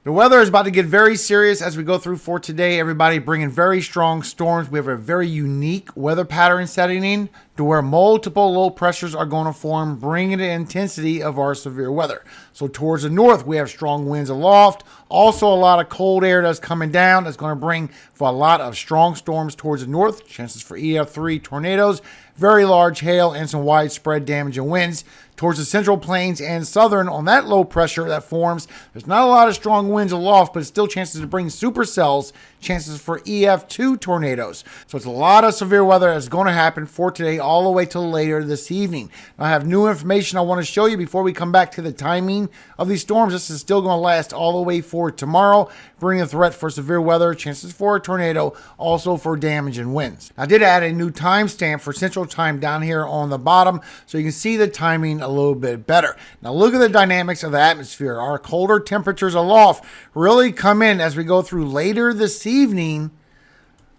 The weather is about to get very serious as we go through for today. Everybody bringing very strong storms. We have a very unique weather pattern setting in to where multiple low pressures are going to form, bringing the intensity of our severe weather. So towards the north, we have strong winds aloft. Also a lot of cold air that's coming down. That's going to bring for a lot of strong storms towards the north. Chances for EF3 tornadoes, very large hail, and some widespread damage and winds. Towards the central plains and southern, on that low pressure that forms, there's not a lot of strong winds aloft, but it's still chances to bring supercells, chances for EF2 tornadoes. So it's a lot of severe weather that's going to happen for today all the way till later this evening. Now, I have new information I want to show you before we come back to the timing of these storms. This is still going to last all the way for tomorrow, bringing a threat for severe weather, chances for a tornado, also for damage and winds. I did add a new timestamp for Central Time down here on the bottom, so you can see the timing a little bit better. Now look at the dynamics of the atmosphere. Our colder temperatures aloft really come in as we go through later this evening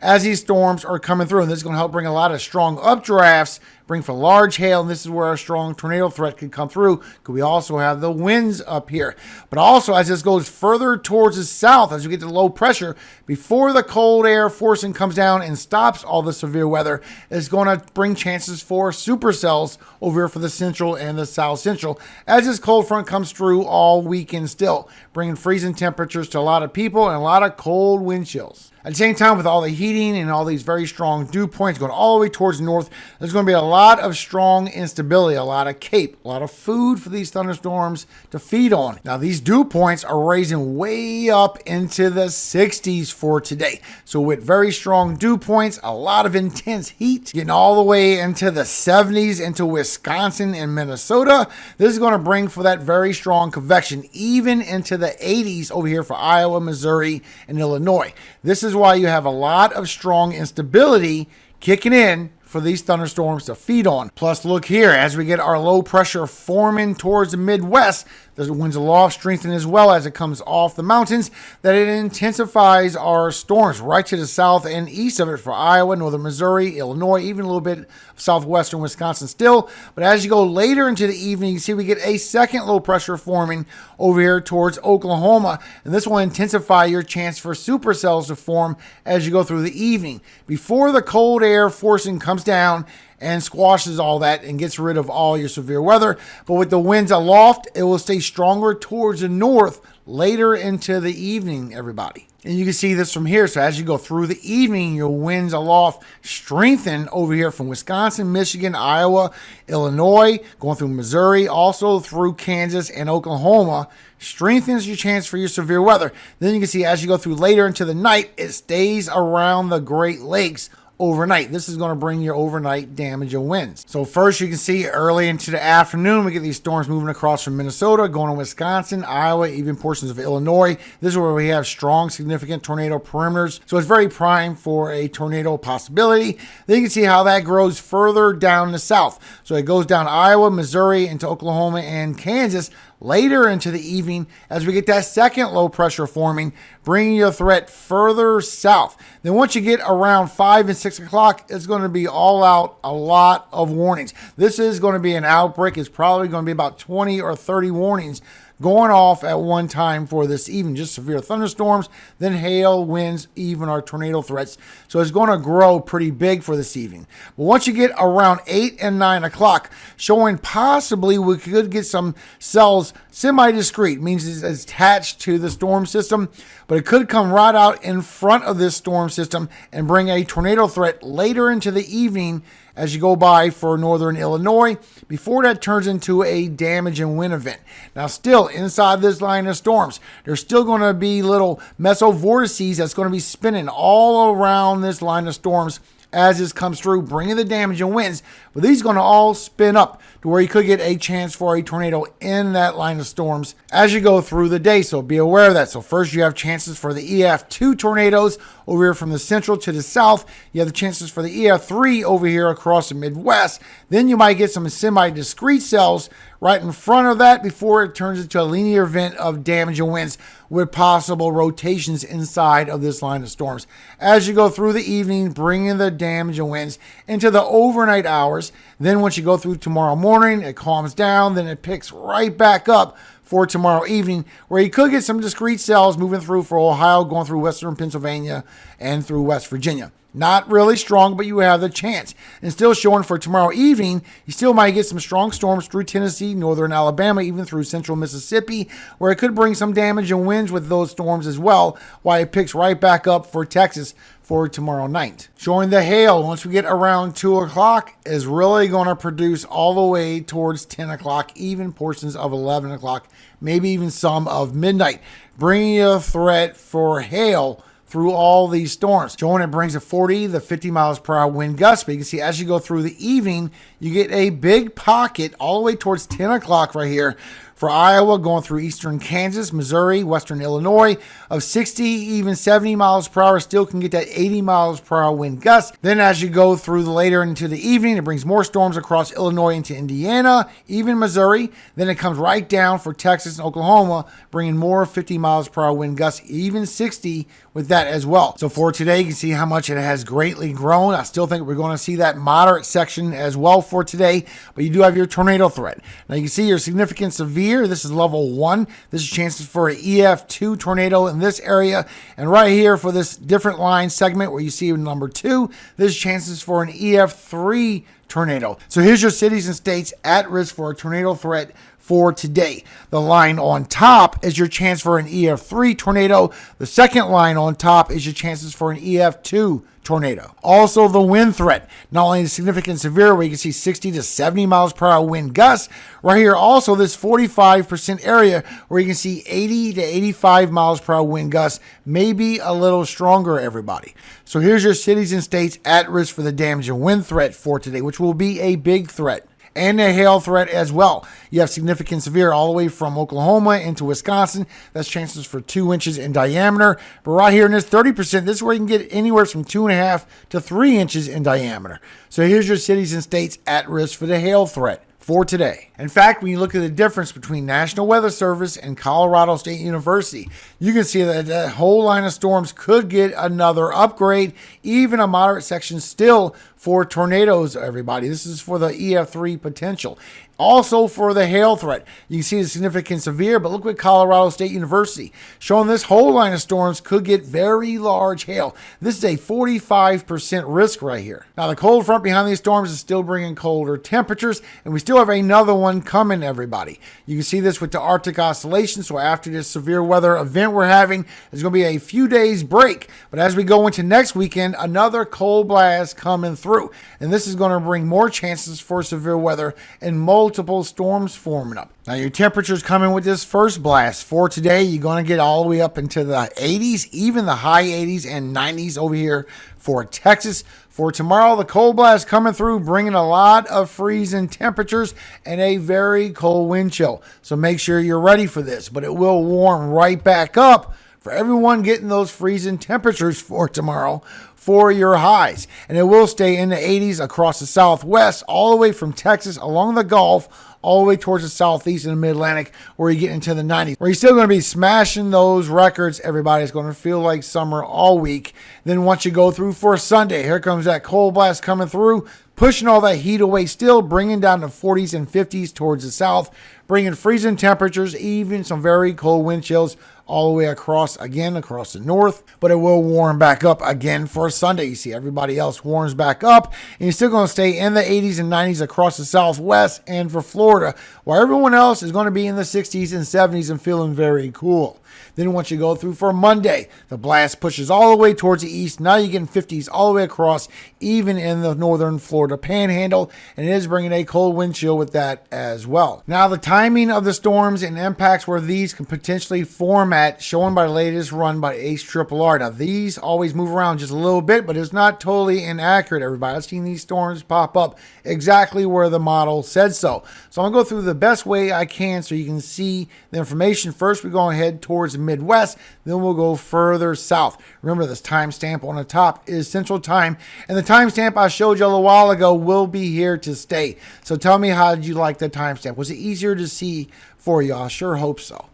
as these storms are coming through. And this is going to help bring a lot of strong updrafts, bring for large hail, and this is where a strong tornado threat could come through, because we also have the winds up here. But also, as this goes further towards the south, as we get to low pressure, before the cold air forcing comes down and stops all the severe weather, it's going to bring chances for supercells over here for the central and the south central, as this cold front comes through all weekend still, bringing freezing temperatures to a lot of people and a lot of cold wind chills. At the same time, with all the heating and all these very strong dew points going all the way towards the north, there's going to be a lot of strong instability, a lot of cape, a lot of food for these thunderstorms to feed on. Now, these dew points are raising way up into the 60s for today. So with very strong dew points, a lot of intense heat, getting all the way into the 70s into Wisconsin and Minnesota. This is going to bring for that very strong convection even into the 80s over here for Iowa, Missouri, and Illinois. This is why you have a lot of strong instability kicking in for these thunderstorms to feed on. Plus, look here, as we get our low pressure forming towards the Midwest, the winds aloft strengthen as well as it comes off the mountains, that it intensifies our storms right to the south and east of it for Iowa, northern Missouri, Illinois, even a little bit of southwestern Wisconsin still. But as you go later into the evening, you see we get a second low pressure forming over here towards Oklahoma, and this will intensify your chance for supercells to form as you go through the evening. Before the cold air forcing comes down and squashes all that and gets rid of all your severe weather. But with the winds aloft, it will stay stronger towards the north later into the evening, everybody. And you can see this from here. So as you go through the evening, your winds aloft strengthen over here from Wisconsin, Michigan, Iowa, Illinois, going through Missouri, also through Kansas and Oklahoma. Strengthens your chance for your severe weather. Then you can see as you go through later into the night, it stays around the Great Lakes overnight. This is going to bring your overnight damage and winds. So first, you can see early into the afternoon, we get these storms moving across from Minnesota, going to Wisconsin, Iowa, even portions of Illinois. This is where we have strong, significant tornado perimeters. So it's very prime for a tornado possibility. Then you can see how that grows further down the south. So it goes down Iowa, Missouri, into Oklahoma and Kansas later into the evening as we get that second low pressure forming, bringing your threat further south. Then once you get around 5 and 6 o'clock, it's going to be all out, a lot of warnings. This is going to be an outbreak. It's probably going to be about 20 or 30 warnings going off at one time for this evening. Just severe thunderstorms, then hail, winds, even our tornado threats. So it's going to grow pretty big for this evening. But once you get around 8 and 9 o'clock, showing possibly we could get some cells semi-discrete, means it's attached to the storm system, but it could come right out in front of this storm system and bring a tornado threat later into the evening as you go by for northern Illinois, before that turns into a damage and wind event. Now, still inside this line of storms, there's still going to be little mesovortices that's going to be spinning all around this line of storms as this comes through, bringing the damage and winds. But these are going to all spin up to where you could get a chance for a tornado in that line of storms as you go through the day. So be aware of that. So first, you have chances for the EF2 tornadoes over here from the central to the south. You have the chances for the EF3 over here across the Midwest. Then you might get some semi-discrete cells right in front of that before it turns into a linear event of damage and winds with possible rotations inside of this line of storms. As you go through the evening, bringing the damage and winds into the overnight hours. Then once you go through tomorrow morning, it calms down. Then it picks right back up for tomorrow evening, where you could get some discrete cells moving through for Ohio, going through western Pennsylvania and through West Virginia. Not really strong, but you have the chance. And still showing for tomorrow evening, you still might get some strong storms through Tennessee, northern Alabama, even through central Mississippi, where it could bring some damage and winds with those storms as well, while it picks right back up for Texas for tomorrow night. Showing the hail, once we get around 2 o'clock, is really going to produce all the way towards 10 o'clock, even portions of 11 o'clock, maybe even some of midnight, bringing you a threat for hail through all these storms. Showing it brings a 40 to 50 miles per hour wind gust. But you can see as you go through the evening, you get a big pocket all the way towards 10 o'clock right here for Iowa, going through eastern Kansas, Missouri, western Illinois, of 60, even 70 miles per hour. Still can get that 80 miles per hour wind gust. Then as you go through the later into the evening, it brings more storms across Illinois into Indiana, even Missouri. Then it comes right down for Texas and Oklahoma, bringing more 50 miles per hour wind gusts, even 60 with that as well. So for today, you can see how much it has greatly grown. I still think we're going to see that moderate section as well for today, but you do have your tornado threat. Now you can see your significant severe. This is level 1. This is chances for an EF2 tornado in this area. And right here for this different line segment where you see number 2, this is chances for an EF3 tornado. So here's your cities and states at risk for a tornado threat for today. The line on top is your chance for an EF3 tornado. The second line on top is your chances for an EF2 tornado. Also the wind threat, not only significant severe where you can see 60 to 70 miles per hour wind gusts, right here also this 45% area where you can see 80 to 85 miles per hour wind gusts, maybe a little stronger, everybody. So here's your cities and states at risk for the damage and wind threat for today, which will be a big threat. And a hail threat as well. You have significant severe all the way from Oklahoma into Wisconsin. That's chances for 2 inches in diameter. But right here in this 30%, this is where you can get anywhere from 2.5 to 3 inches in diameter. So here's your cities and states at risk for the hail threat for today. In fact, when you look at the difference between National Weather Service and Colorado State University, you can see that that whole line of storms could get another upgrade, even a moderate section still for tornadoes, everybody. This is for the EF3 potential. Also for the hail threat, you can see the significant severe, but look what Colorado State University showing this whole line of storms could get very large hail. This is a 45% risk right here. Now the cold front behind these storms is still bringing colder temperatures, and we still have another one coming, everybody. You can see this with the Arctic oscillation. So after this severe weather event we're having, there's going to be a few days break. But as we go into next weekend, another cold blast coming through, and this is going to bring more chances for severe weather and multiple storms forming up. Now your temperatures coming with this first blast for today, you're going to get all the way up into the 80s, even the high 80s and 90s over here for Texas. For tomorrow, the cold blast coming through, bringing a lot of freezing temperatures and a very cold wind chill. So make sure you're ready for this, but it will warm right back up for everyone getting those freezing temperatures for tomorrow for your highs. And it will stay in the 80s across the southwest, all the way from Texas along the Gulf, all the way towards the southeast and the mid-Atlantic, where you get into the 90s, where you're still going to be smashing those records. Everybody's going to feel like summer all week. Then once you go through for Sunday, here comes that cold blast coming through, pushing all that heat away still, bringing down the 40s and 50s towards the south, bringing freezing temperatures, even some very cold wind chills all the way across the north. But it will warm back up again for Sunday. You see everybody else warms back up, and you're still going to stay in the 80s and 90s across the southwest and for Florida, while everyone else is going to be in the 60s and 70s and feeling very cool. Then once you go through for Monday, the blast pushes all the way towards the east. Now you're getting 50s all the way across, even in the northern Florida panhandle, and it is bringing a cold wind chill with that as well. Now the timing of the storms and impacts where these can potentially form at, shown by the latest run by ACRRR. Now these always move around just a little bit, but it's not totally inaccurate, everybody. I've seen these storms pop up exactly where the model said so. So I'm going to go through the best way I can so you can see the information. First, we're going to head towards the Midwest, then we'll go further south. Remember, this timestamp on the top is Central Time, and the timestamp I showed you a little while ago will be here to stay. So tell me, how did you like the timestamp? Was it easier to see for you? I sure hope so.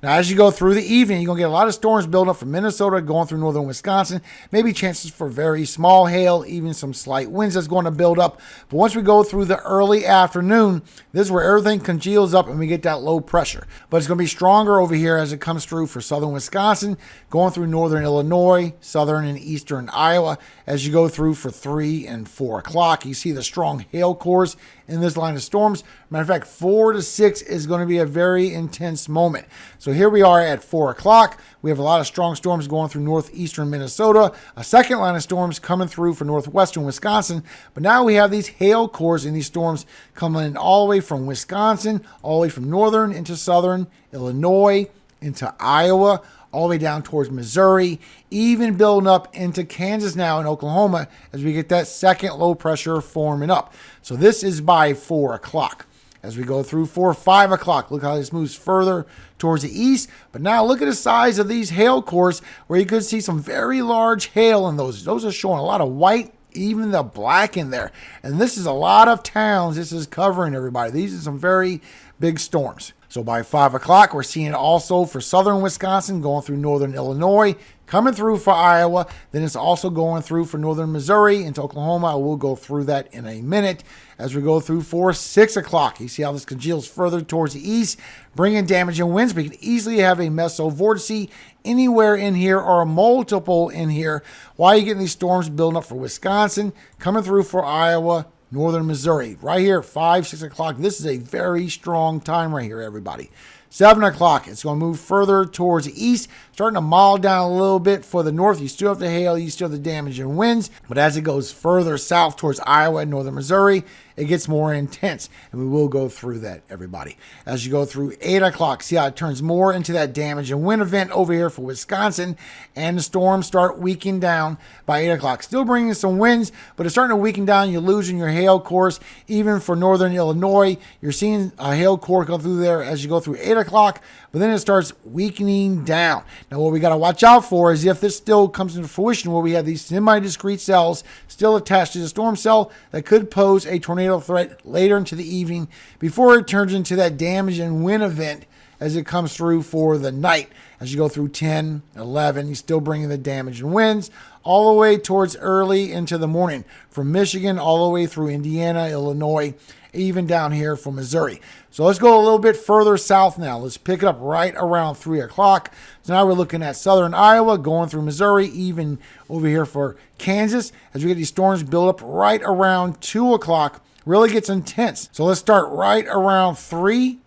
Now, as you go through the evening, you're going to get a lot of storms building up from Minnesota going through northern Wisconsin. Maybe chances for very small hail, even some slight winds that's going to build up. But once we go through the early afternoon, this is where everything congeals up and we get that low pressure. But it's going to be stronger over here as it comes through for southern Wisconsin, going through northern Illinois, southern and eastern Iowa. As you go through for 3 and 4 o'clock, you see the strong hail cores in this line of storms. Matter of fact, 4 to 6 is going to be a very intense moment. So here we are at 4 o'clock. We have a lot of strong storms going through northeastern Minnesota, a second line of storms coming through for northwestern Wisconsin. But now we have these hail cores in these storms coming in all the way from Wisconsin, all the way from northern into southern Illinois, into Iowa, all the way down towards Missouri, even building up into Kansas now and Oklahoma as we get that second low pressure forming up. So this is by 4 o'clock. As we go through 4, 5 o'clock, look how this moves further towards the east. But now look at the size of these hail cores where you could see some very large hail in those. Those are showing a lot of white, even the black in there. And this is a lot of towns this is covering, everybody. These are some very big storms. So by 5 o'clock, we're seeing it also for southern Wisconsin, going through northern Illinois, coming through for Iowa. Then it's also going through for northern Missouri into Oklahoma. I will go through that in a minute. As we go through 4, 6 o'clock, you see how this congeals further towards the east, bringing damage and winds. We can easily have a mesovortice anywhere in here or multiple in here. Why are you getting these storms building up for Wisconsin, coming through for Iowa, northern Missouri? Right here, 5, 6 o'clock. This is a very strong time right here, everybody. 7 o'clock, it's going to move further towards the east, starting to mild down a little bit for the north. You still have the hail, you still have the damage and winds, but as it goes further south towards Iowa and northern Missouri, it gets more intense, and we will go through that, everybody. As you go through 8 o'clock, see how it turns more into that damage and wind event over here for Wisconsin, and the storms start weakening down by 8 o'clock. Still bringing some winds, but it's starting to weaken down. You're losing your hail cores. Even for northern Illinois, you're seeing a hail core go through there as you go through 8 o'clock, but then it starts weakening down. Now, what we got to watch out for is if this still comes into fruition where we have these semi-discrete cells still attached to the storm cell that could pose a tornado threat later into the evening before it turns into that damage and wind event as it comes through for the night. As you go through 10, 11, you're still bringing the damage and winds all the way towards early into the morning from Michigan all the way through Indiana, Illinois, even down here from Missouri. So let's go a little bit further south now. Let's pick it up right around 3 o'clock. So now we're looking at southern Iowa, going through Missouri, even over here for Kansas. As we get these storms build up right around 2 o'clock, really gets intense. So let's start right around 3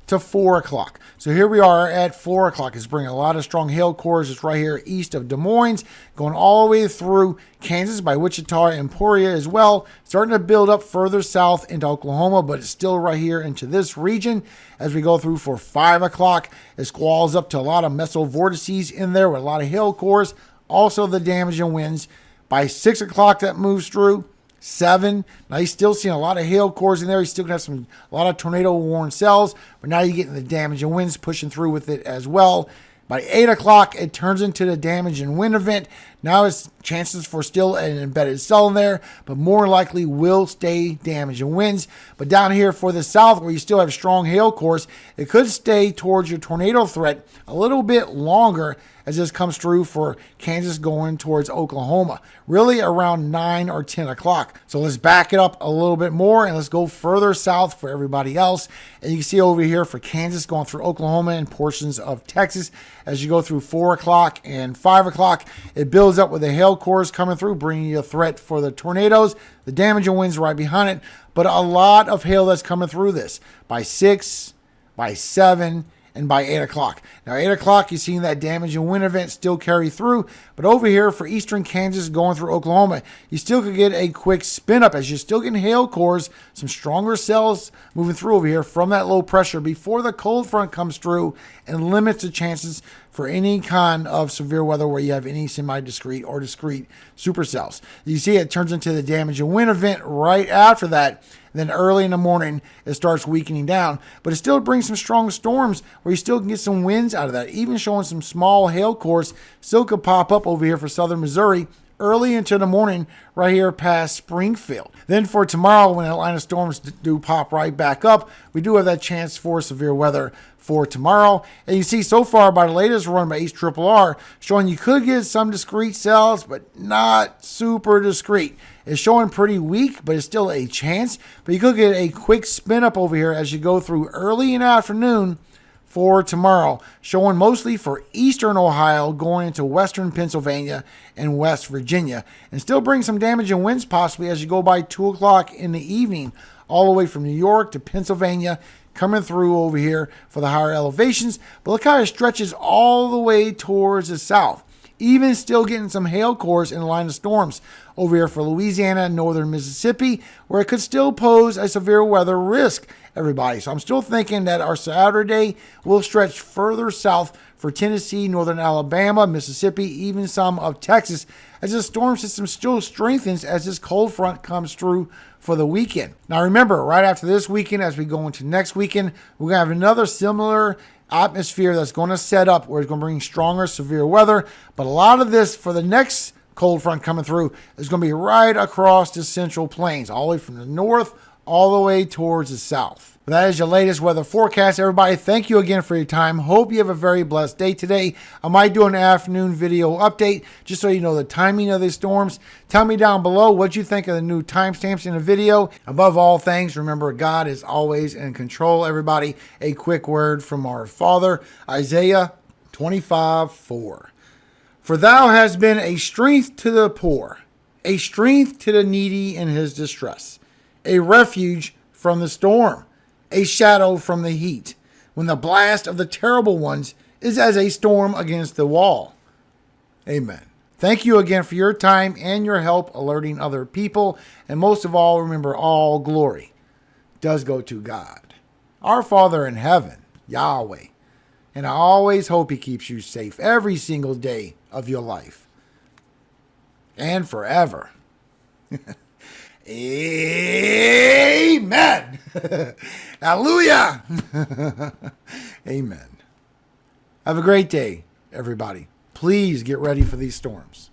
to 4 o'clock. So here we are at 4 o'clock. It's bringing a lot of strong hail cores. It's right here east of Des Moines, going all the way through Kansas by Wichita and Emporia as well. Starting to build up further south into Oklahoma, but it's still right here into this region. As we go through for 5 o'clock, it squalls up to a lot of mesovortices in there with a lot of hail cores. Also the damage and winds. By 6 o'clock, that moves through. 7. Now he's still seeing a lot of hail cores in there. He's still going to have a lot of tornado worn cells, but now you're getting the damage and winds pushing through with it as well. By 8 o'clock, it turns into the damage and wind event. Now it's chances for still an embedded cell in there, but more likely will stay damage and winds. But down here for the south, where you still have strong hail cores, it could stay towards your tornado threat a little bit longer as this comes through for Kansas going towards Oklahoma, really around 9 or 10 o'clock. So let's back it up a little bit more and let's go further south for everybody else. And you can see over here for Kansas going through Oklahoma and portions of Texas. As you go through 4 o'clock and 5 o'clock, it builds up with the hail cores coming through, bringing you a threat for the tornadoes, the damage and winds right behind it, but a lot of hail that's coming through this by 6, by 7, and by 8 o'clock. Now, 8 o'clock, you're seeing that damage and wind event still carry through. But over here for eastern Kansas going through Oklahoma, you still could get a quick spin up as you're still getting hail cores, some stronger cells moving through over here from that low pressure before the cold front comes through and limits the chances for any kind of severe weather where you have any semi-discrete or discrete supercells. You see it turns into the damage and wind event right after that. Then early in the morning, it starts weakening down. But it still brings some strong storms where you still can get some winds out of that. Even showing some small hail cores still could pop up over here for southern Missouri early into the morning right here past Springfield. Then for tomorrow, when that line of storms do pop right back up, we do have that chance for severe weather for tomorrow. And you see so far by the latest run by HRRR, showing you could get some discrete cells, but not super discrete. It's showing pretty weak, but it's still a chance. But you could get a quick spin up over here as you go through early in the afternoon for tomorrow, showing mostly for eastern Ohio going into western Pennsylvania and West Virginia, and still bring some damage and winds possibly as you go by 2 o'clock in the evening, all the way from New York to Pennsylvania, coming through over here for the higher elevations. But look how it stretches all the way towards the south. Even still getting some hail cores in the line of storms over here for Louisiana and northern Mississippi, where it could still pose a severe weather risk, everybody. So I'm still thinking that our Saturday will stretch further south for Tennessee, northern Alabama, Mississippi, even some of Texas, as the storm system still strengthens as this cold front comes through for the weekend. Now remember, right after this weekend, as we go into next weekend, we're going to have another similar atmosphere that's going to set up where it's going to bring stronger severe weather. But a lot of this for the next cold front coming through is going to be right across the central plains, all the way from the north all the way towards the south. But that is your latest weather forecast, everybody. Thank you again for your time. Hope you have a very blessed day today. I might do an afternoon video update just so you know the timing of these storms. Tell me down below what you think of the new timestamps in the video. Above all things, remember, God is always in control, everybody. A quick word from our Father, Isaiah 25:4. For thou hast been a strength to the poor, a strength to the needy in his distress, a refuge from the storm, a shadow from the heat, when the blast of the terrible ones is as a storm against the wall. Amen. Thank you again for your time and your help alerting other people. And most of all, remember, all glory does go to God, our Father in heaven, Yahweh. And I always hope he keeps you safe every single day of your life and forever. Amen. Hallelujah. Amen. Have a great day, everybody. Please get ready for these storms.